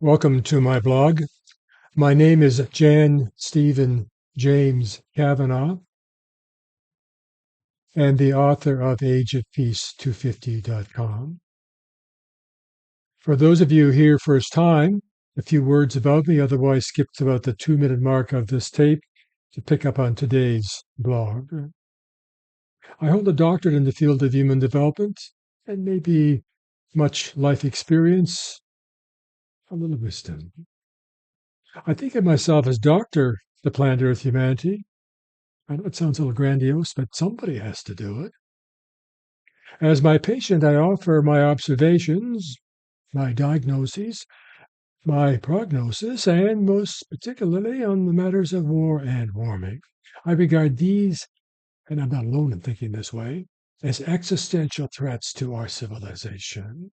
Welcome to my blog. My name is JanStephen James Cavanaugh and the author of AgeOfPeace 250.com. For those of you here first time, a few words about me, otherwise skipped about the 2-minute mark of this tape to pick up on today's blog. I hold a doctorate in the field of human development and maybe much life experience, a little wisdom. I think of myself as Dr. the Planet Earth Humanity. I know it sounds a little grandiose, but somebody has to do it. As my patient, I offer my observations, my diagnoses, my prognosis, and most particularly on the matters of war and warming. I regard these, and I'm not alone in thinking this way, as existential threats to our civilization,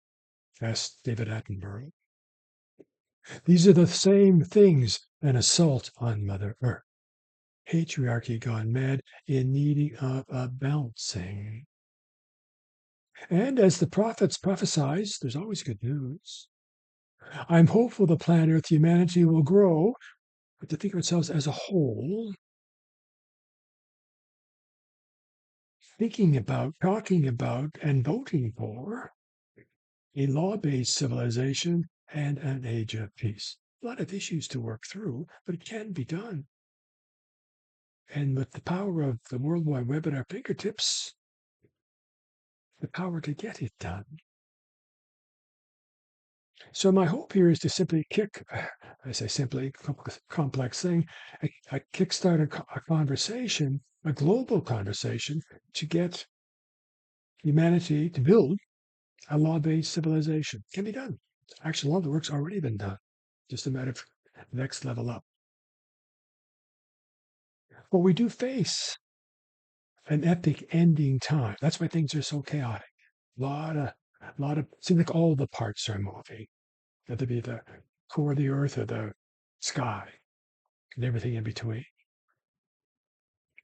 asked David Attenborough. These are the same things an assault on Mother Earth. Patriarchy gone mad in needing of a balancing. And as the prophets prophesied, there's always good news. I'm hopeful the planet Earth humanity will grow, but to think of ourselves as a whole, thinking about, talking about, and voting for a law-based civilization and an age of peace. A lot of issues to work through, but it can be done. And with the power of the World Wide Web at our fingertips, the power to get it done. So my hope here is to simply I say simply, complex thing, I kickstart a conversation, a global conversation, to get humanity to build a law-based civilization. It can be done. Actually, a lot of the work's already been done. Just a matter of next level up. But we do face an epic ending time. That's why things are so chaotic. A lot of, seems like all the parts are moving. Whether it be the core of the earth or the sky and everything in between.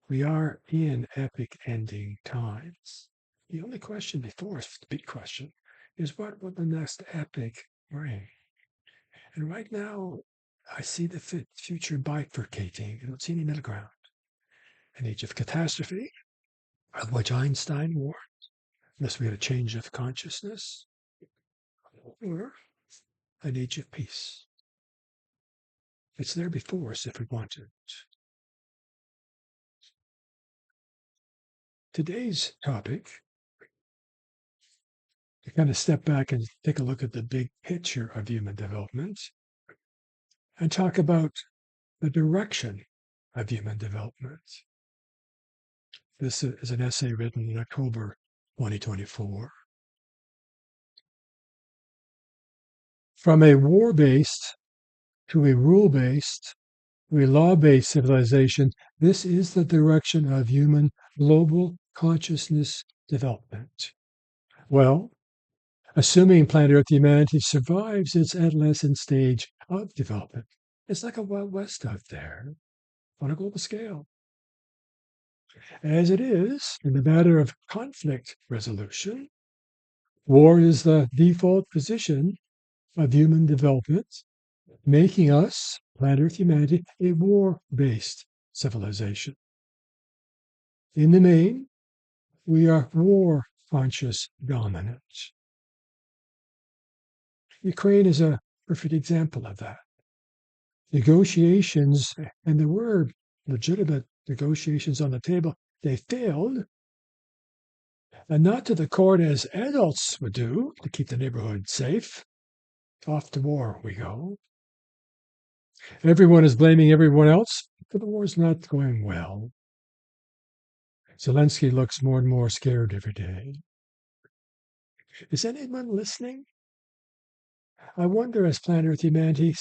We are in epic ending times. The only question before us, the big question, is what will the next epic bring? And right now, I see the future bifurcating. I don't see any middle ground. An age of catastrophe, of which Einstein warned, unless we had a change of consciousness, or an age of peace. It's there before us if we want it. Today's topic, to kind of step back and take a look at the big picture of human development and talk about the direction of human development. This is an essay written in October 2024. From a war-based to a rule-based to a law-based civilization, this is the direction of human global consciousness development. Well, assuming planet Earth humanity survives its adolescent stage of development. It's like a Wild West out there on a global scale. As it is, in the matter of conflict resolution, war is the default position of human development, making us, planet Earth humanity, a war-based civilization. In the main, we are war-conscious dominant. Ukraine is a perfect example of that. Negotiations, and there were legitimate negotiations on the table, they failed, and not to the court as adults would do to keep the neighborhood safe. Off to war we go. Everyone is blaming everyone else, but the war's not going well. Zelenskyy looks more and more scared every day. Is anyone listening? I wonder, as planet Earth humanity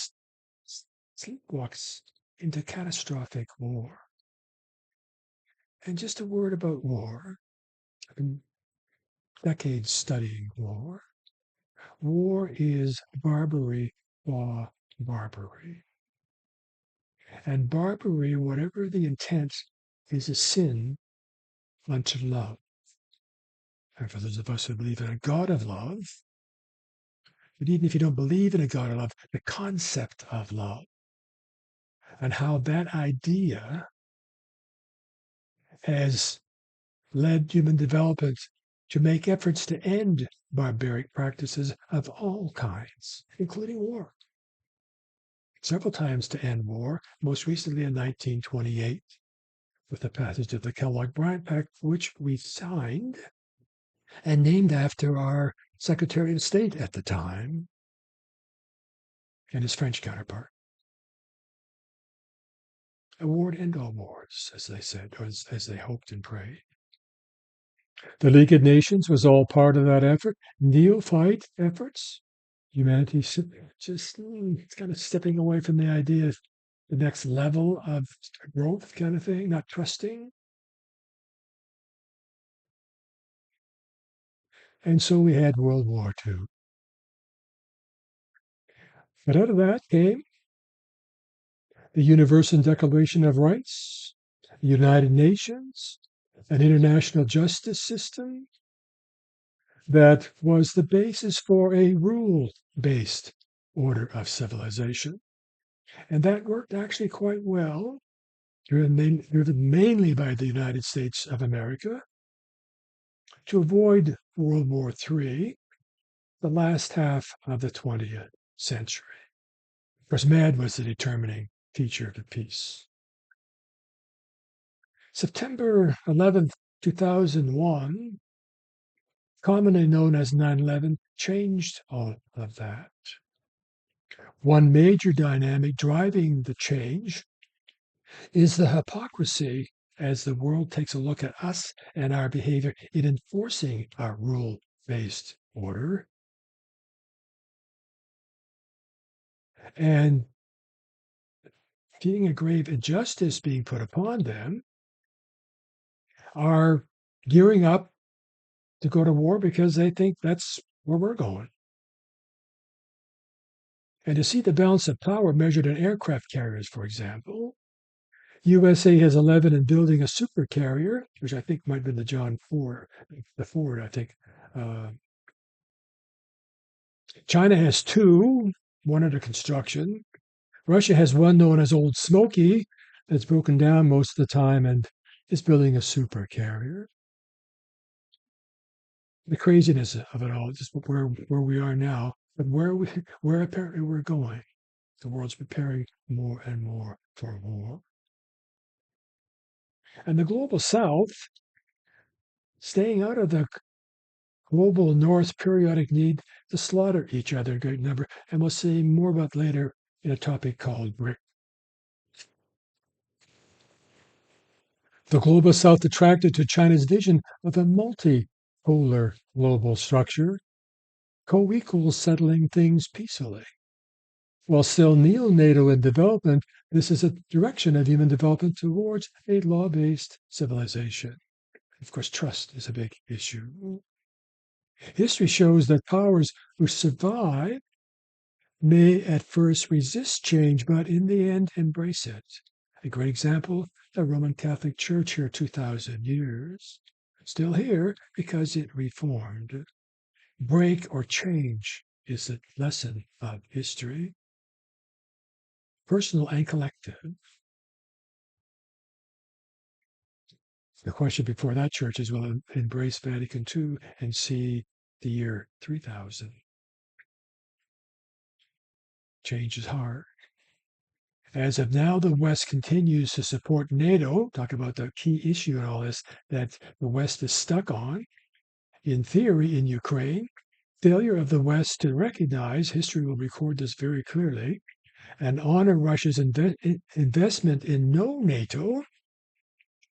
sleepwalks into catastrophic war. And just a word about war. I've been decades studying war. War is barbary law barbary. And barbary, whatever the intent, is a sin unto love. And for those of us who believe in a God of love, But even if you don't believe in a God of love, the concept of love and how that idea has led human development to make efforts to end barbaric practices of all kinds, including war. Several times to end war, most recently in 1928, with the passage of the Kellogg-Briand Pact, which we signed and named after our Secretary of State at the time and his French counterpart. A war to end all wars, as they said, or as they hoped and prayed. The League of Nations was all part of that effort. Neophyte efforts, humanity just kind of stepping away from the idea of the next level of growth kind of thing, not trusting. And so we had World War II. But out of that came the Universal Declaration of Rights, the United Nations, an international justice system that was the basis for a rule-based order of civilization. And that worked actually quite well, driven mainly by the United States of America, to avoid World War III, the last half of the 20th century. Of course, MAD was the determining feature of the peace. September 11th, 2001, commonly known as 9/11, changed all of that. One major dynamic driving the change is the hypocrisy as the world takes a look at us and our behavior in enforcing our rule-based order. And seeing a grave injustice being put upon them, are gearing up to go to war because they think that's where we're going. And to see the balance of power measured in aircraft carriers, for example, USA has 11 and building a super carrier, which I think might have been the Ford, I think. China has 2, one under construction. Russia has one known as Old Smoky that's broken down most of the time and is building a super carrier. The craziness of it all, just where we are now, but where apparently we're going. The world's preparing more and more for war. And the global south, staying out of the global north periodic need to slaughter each other in great number, and we'll see more about later in a topic called BRIC. The global south attracted to China's vision of a multipolar global structure, co-equals settling things peacefully. While still neonatal in development, this is a direction of human development towards a law-based civilization. Of course, trust is a big issue. History shows that powers who survive may at first resist change, but in the end embrace it. A great example, the Roman Catholic Church here 2,000 years, still here because it reformed. Break or change is the lesson of history, personal and collective. The question before that church is, will it embrace Vatican II and see the year 3000? Change is hard. As of now, the West continues to support NATO. Talk about the key issue in all this that the West is stuck on. In theory, in Ukraine, failure of the West to recognize, history will record this very clearly, and honor Russia's investment in no NATO,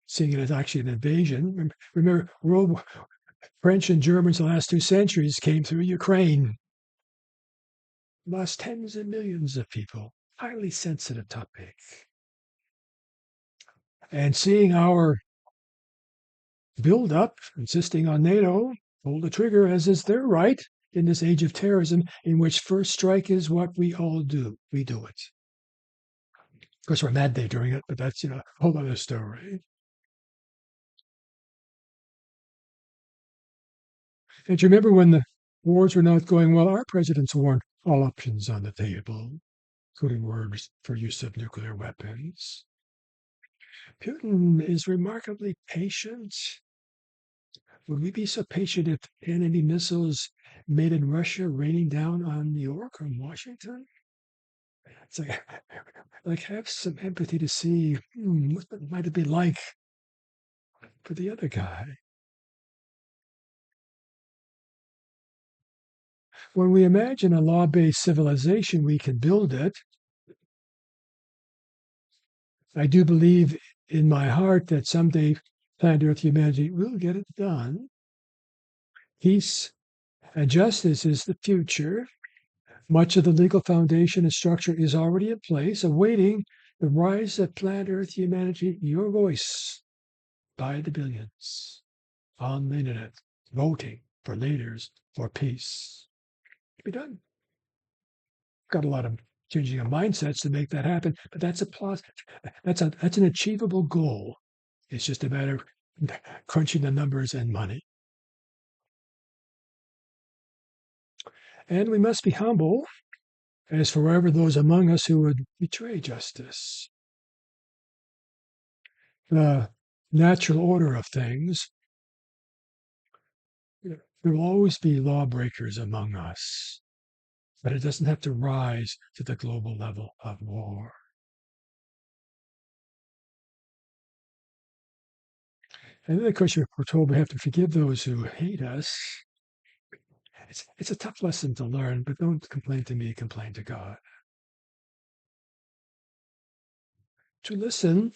seeing it as actually an invasion. Remember, French and Germans the last 2 centuries came through Ukraine. Lost tens of millions of people. Highly sensitive topic. And seeing our build up, insisting on NATO, pull the trigger as is their right in this age of terrorism, in which first strike is what we all do. We do it. Of course, we're mad they're doing it, but that's a whole other story. And do you remember when Wars are not going well. Our presidents warned all options on the table, including words for use of nuclear weapons. Putin is remarkably patient. Would we be so patient if enemy missiles made in Russia raining down on New York or Washington? It's like have some empathy to see what might it be like for the other guy. When we imagine a law-based civilization, we can build it. I do believe in my heart that someday planet Earth humanity will get it done. Peace and justice is the future. Much of the legal foundation and structure is already in place, awaiting the rise of planet Earth humanity, your voice by the billions on the internet, voting for leaders for peace. It can be done. Got a lot of changing of mindsets to make that happen, but that's an achievable goal. It's just a matter of crunching the numbers and money. And we must be humble, as forever those among us who would betray justice. The natural order of things, there will always be lawbreakers among us, but it doesn't have to rise to the global level of war. And then, of course, we're told we have to forgive those who hate us. It's a tough lesson to learn, but don't complain to me, complain to God. To listen,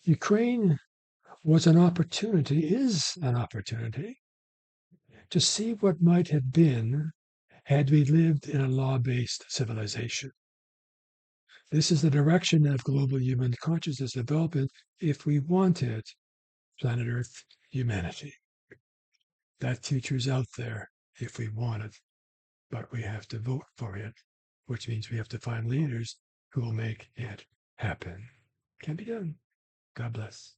Ukraine was an opportunity, is an opportunity, to see what might have been had we lived in a law-based civilization. This is the direction of global human consciousness development if we wanted planet Earth humanity. That future's out there if we want it, but we have to vote for it, which means we have to find leaders who will make it happen. Can be done. God bless.